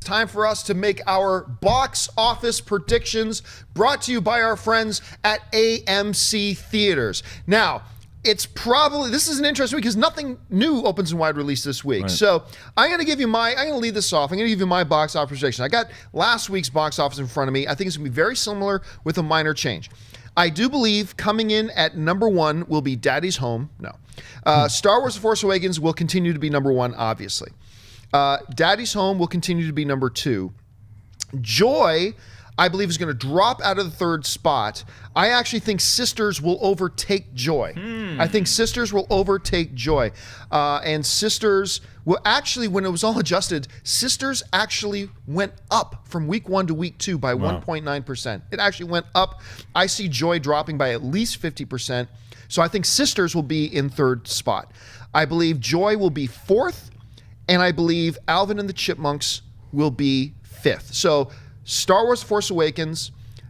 time for us to make our box office predictions, brought to you by our friends at AMC Theaters. Now, this is an interesting week because nothing new opens in wide release this week. Right. So I'm going to lead this off. I'm going to give you my box office prediction. I got last week's box office in front of me. I think it's going to be very similar with a minor change. I do believe coming in at number 1 will be Daddy's Home. No. Star Wars The Force Awakens will continue to be number 1, obviously. Daddy's Home will continue to be number 2. Joy, I believe, is going to drop out of the 3rd spot. I actually think Sisters will overtake Joy. I think Sisters will overtake Joy. And Sisters will actually, when it was all adjusted, Sisters actually went up from week 1 to week 2 by 1.9%. It actually went up. I see Joy dropping by at least 50%. So I think Sisters will be in 3rd spot. I believe Joy will be 4th. And I believe Alvin and the Chipmunks will be 5th. So Star Wars: Force Awakens,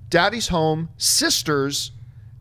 Daddy's Home, Sisters,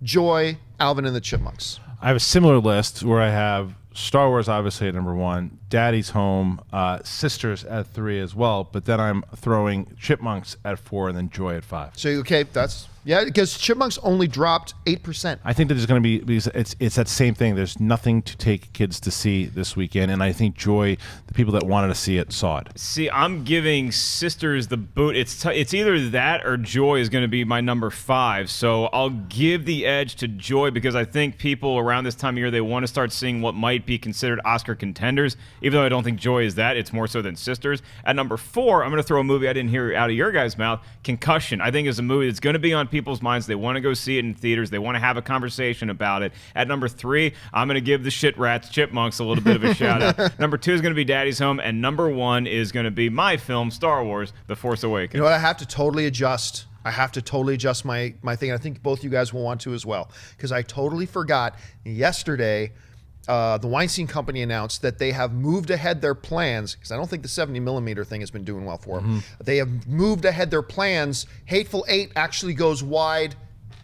Joy, Alvin and the Chipmunks. I have a similar list where I have Star Wars obviously at number 1, Daddy's Home, Sisters at 3 as well, but then I'm throwing Chipmunks at 4 and then Joy at 5. So, okay, because Chipmunks only dropped 8%. I think that there's going to be, because it's that same thing. There's nothing to take kids to see this weekend, and I think Joy, the people that wanted to see it, saw it. See, I'm giving Sisters the boot. It's either that or Joy is going to be my number 5. So I'll give the edge to Joy because I think people around this time of year, they want to start seeing what might be considered Oscar contenders. Even though I don't think Joy is that, it's more so than Sisters. At number 4, I'm going to throw a movie I didn't hear out of your guys' mouth, Concussion. I think is a movie that's going to be on people's minds. They want to go see it in theaters. They want to have a conversation about it. At number 3, I'm going to give the shit rats Chipmunks a little bit of a shout out. Number 2 is going to be Daddy's Home, and number 1 is going to be my film, Star Wars: The Force Awakens. You know what? I have to totally adjust. My thing. I think both you guys will want to as well, because I totally forgot yesterday. The Weinstein Company announced that they have moved ahead their plans, because I don't think the 70mm thing has been doing well for them. They have moved ahead their plans. Hateful Eight actually goes wide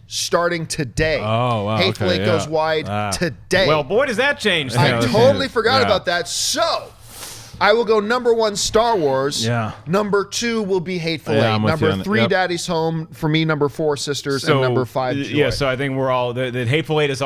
starting today. Oh, wow. Hateful Eight goes wide today. Well, boy, does that change I things. totally forgot about that. So I will go number 1, Star Wars. Yeah. Number 2 will be Hateful Eight. Number 3, Daddy's Home. For me, number 4, Sisters. And number 5, Joy. Yeah, so I think we're all the Hateful Eight is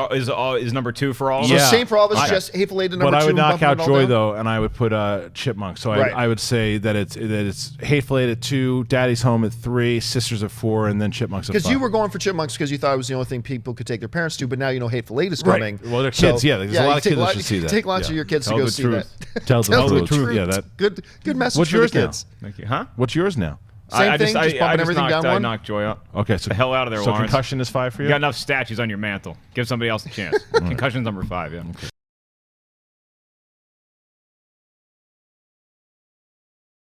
number 2 for all of So us. same for all of us, just Hateful Eight and number 2. But I would knock out Joy, down. though, and I would put Chipmunks. So I would say that it's Hateful Eight at 2, Daddy's Home at 3, Sisters at 4, and then Chipmunks at 5. Because you were going for Chipmunks because you thought it was the only thing people could take their parents to, but now you know Hateful Eight is coming. Well, they're kids, there's a lot of kids that should see that. Take lots of your kids to go see that. Tell the truth. Yeah, that good message What's for yours the kids. now? Thank you. Huh? What's yours now? Same thing, just bumping everything down I one? knocked Joy out. Okay, so the hell out of there, So Lawrence. Concussion is 5 for you? You got enough statues on your mantle. Give somebody else a chance. Concussion's number 5, yeah. Okay.